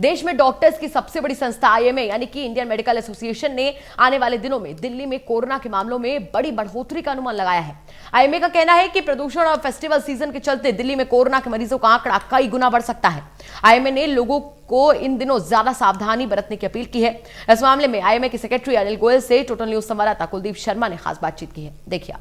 देश में डॉक्टर्स की सबसे बड़ी संस्था आईएमए यानी कि इंडियन मेडिकल एसोसिएशन ने आने वाले दिनों में दिल्ली में कोरोना के मामलों में बड़ी बढ़ोतरी का अनुमान लगाया है। आईएमए का कहना है कि प्रदूषण और फेस्टिवल सीजन के चलते दिल्ली में कोरोना के मरीजों का आंकड़ा कई गुना बढ़ सकता है। आईएमए ने लोगों को इन दिनों ज्यादा सावधानी बरतने की अपील की है। इस मामले में आईएमए के सेक्रेटरी अनिल गोयल से टोटल न्यूज संवाददाता कुलदीप शर्मा ने खास बातचीत की है। देखिए।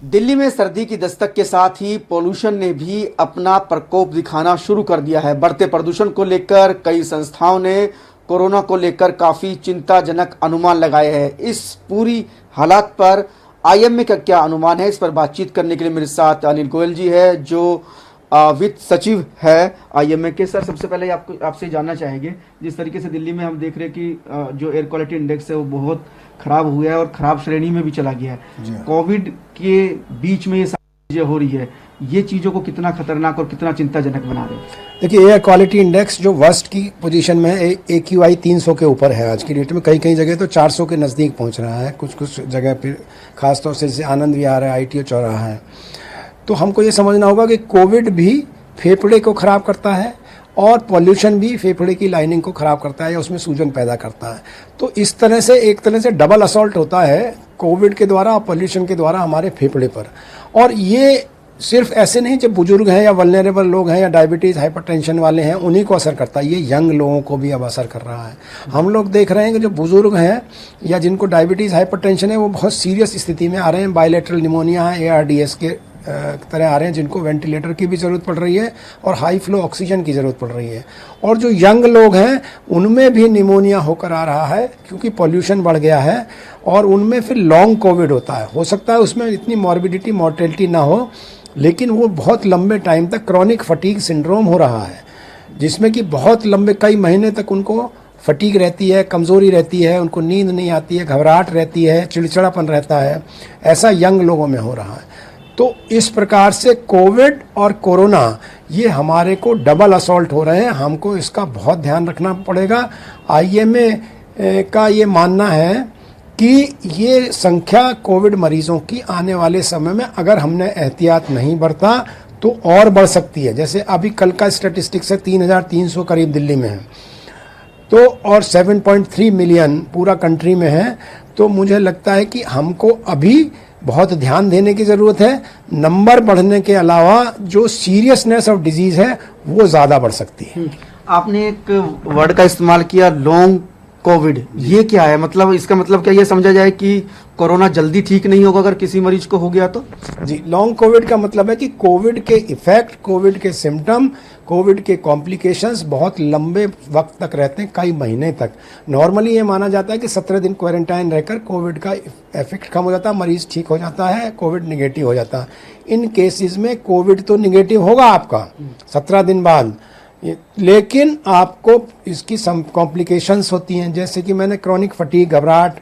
दिल्ली में सर्दी की दस्तक के साथ ही पोल्यूशन ने भी अपना प्रकोप दिखाना शुरू कर दिया है। बढ़ते प्रदूषण को लेकर कई संस्थाओं ने कोरोना को लेकर काफी चिंताजनक अनुमान लगाए हैं। इस पूरी हालात पर आईएमए का क्या अनुमान है, इस पर बातचीत करने के लिए मेरे साथ अनिल गोयल जी है जो वित्त सचिव है आईएमए के। सर, सबसे पहले आपसे जानना चाहेंगे, जिस तरीके से दिल्ली में हम देख रहे हैं कि जो एयर क्वालिटी इंडेक्स है वो बहुत खराब हुआ है और खराब श्रेणी में भी चला गया है। कोविड के बीच में ये सारी चीजें हो रही है, ये चीजों को कितना खतरनाक और कितना चिंताजनक बना रहे हैं? देखिए, एयर क्वालिटी इंडेक्स जो वर्स्ट की पोजीशन में है, AQI 300 के ऊपर है आज की डेट में। कई जगह तो 400 के नज़दीक पहुंच रहा है, कुछ जगह फिर खासतौर से जैसे आनंद विहार है, ITO चौराहा है। तो हमको ये समझना होगा कि कोविड भी फेफड़े को खराब करता है और पॉल्यूशन भी फेफड़े की लाइनिंग को खराब करता है या उसमें सूजन पैदा करता है। तो इस तरह से एक तरह से डबल असॉल्ट होता है कोविड के द्वारा और पॉल्यूशन के द्वारा हमारे फेफड़े पर। और ये सिर्फ ऐसे नहीं जो बुजुर्ग हैं या वल्नरेबल लोग हैं या डायबिटीज़ हाइपरटेंशन वाले हैं उन्हीं को असर करता है, ये यंग लोगों को भी अब असर कर रहा है। हम लोग देख रहे हैं कि जो बुजुर्ग हैं या जिनको डायबिटीज़ हाइपरटेंशन है वो बहुत सीरियस स्थिति में आ रहे हैं। बायलेटरल निमोनिया है, ARDS के तरह आ रहे हैं, जिनको वेंटिलेटर की भी ज़रूरत पड़ रही है और हाई फ्लो ऑक्सीजन की ज़रूरत पड़ रही है। और जो यंग लोग हैं उनमें भी निमोनिया होकर आ रहा है क्योंकि पॉल्यूशन बढ़ गया है और उनमें फिर लॉन्ग कोविड होता है। हो सकता है उसमें इतनी मॉर्बिडिटी मॉर्टेलिटी ना हो, लेकिन वो बहुत लंबे टाइम तक क्रॉनिक फटीग सिंड्रोम हो रहा है, जिसमें कि बहुत लंबे कई महीने तक उनको फटीग रहती है, कमज़ोरी रहती है, उनको नींद नहीं आती है, घबराहट रहती है, चिड़चिड़ापन रहता है। ऐसा यंग लोगों में हो रहा है। तो इस प्रकार से कोविड और कोरोना ये हमारे को डबल असॉल्ट हो रहे हैं। हमको इसका बहुत ध्यान रखना पड़ेगा। आईएमए का ये मानना है कि ये संख्या कोविड मरीजों की आने वाले समय में अगर हमने एहतियात नहीं बरता तो और बढ़ सकती है। जैसे अभी कल का स्टैटिस्टिक्स है 3,300 करीब दिल्ली में है तो और 7.3 मिलियन पूरा कंट्री में है। तो मुझे लगता है कि हमको अभी बहुत ध्यान देने की ज़रूरत है। नंबर बढ़ने के अलावा जो सीरियसनेस ऑफ डिजीज़ है वो ज़्यादा बढ़ सकती है। आपने एक वर्ड का इस्तेमाल किया, लॉन्ग कोविड। ये क्या है? मतलब इसका मतलब क्या ये समझा जाए कि कोरोना जल्दी ठीक नहीं होगा अगर किसी मरीज को हो गया तो? जी, लॉन्ग कोविड का मतलब है कि कोविड के इफेक्ट, कोविड के सिम्टम, कोविड के कॉम्प्लिकेशंस बहुत लंबे वक्त तक रहते हैं, कई महीने तक। नॉर्मली ये माना जाता है कि 17 दिन क्वारंटाइन रहकर कोविड का इफेक्ट कम हो जाता है, मरीज ठीक हो जाता है, कोविड निगेटिव हो जाता है। इन केसेस में कोविड तो निगेटिव होगा आपका 17 दिन बाद, लेकिन आपको इसकी सम कॉम्प्लिकेशंस होती हैं, जैसे कि मैंने क्रॉनिक फटीग, घबराहट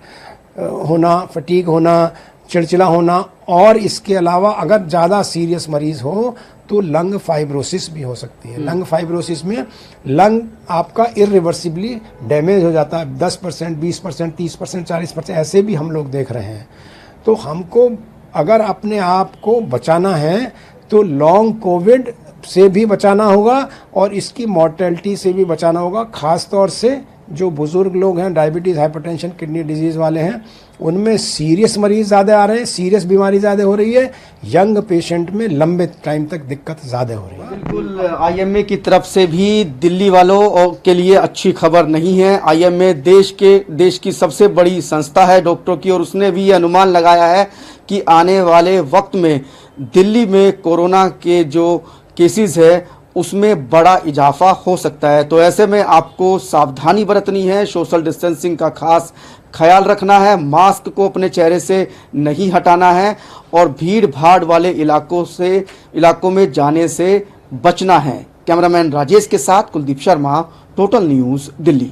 होना, फटीग होना, चिड़चिड़ा होना, और इसके अलावा अगर ज़्यादा सीरियस मरीज़ हो तो लंग फाइब्रोसिस भी हो सकती है। लंग फाइब्रोसिस में लंग आपका इरिवर्सिबली डैमेज हो जाता है। 10%, 20%, 30%, 40% ऐसे भी हम लोग देख रहे हैं। तो हमको अगर अपने आप को बचाना है तो लॉन्ग कोविड से भी बचाना होगा और इसकी मॉर्टेलिटी से भी बचाना होगा। ख़ास तौर से जो बुज़ुर्ग लोग हैं, डायबिटीज़ हाइपरटेंशन किडनी डिजीज़ वाले हैं, उनमें सीरियस मरीज़ ज़्यादा आ रहे हैं, सीरियस बीमारी ज़्यादा हो रही है। यंग पेशेंट में लंबे टाइम तक दिक्कत ज़्यादा हो रही है। बिल्कुल, आईएमए की तरफ से भी दिल्ली वालों के लिए अच्छी खबर नहीं है। आईएमए देश की सबसे बड़ी संस्था है डॉक्टरों की, और उसने भी ये अनुमान लगाया है कि आने वाले वक्त में दिल्ली में कोरोना के जो केसेस है उसमें बड़ा इजाफा हो सकता है। तो ऐसे में आपको सावधानी बरतनी है, सोशल डिस्टेंसिंग का खास ख्याल रखना है, मास्क को अपने चेहरे से नहीं हटाना है और भीड़ भाड़ वाले इलाकों में जाने से बचना है। कैमरामैन राजेश के साथ कुलदीप शर्मा, टोटल न्यूज़, दिल्ली।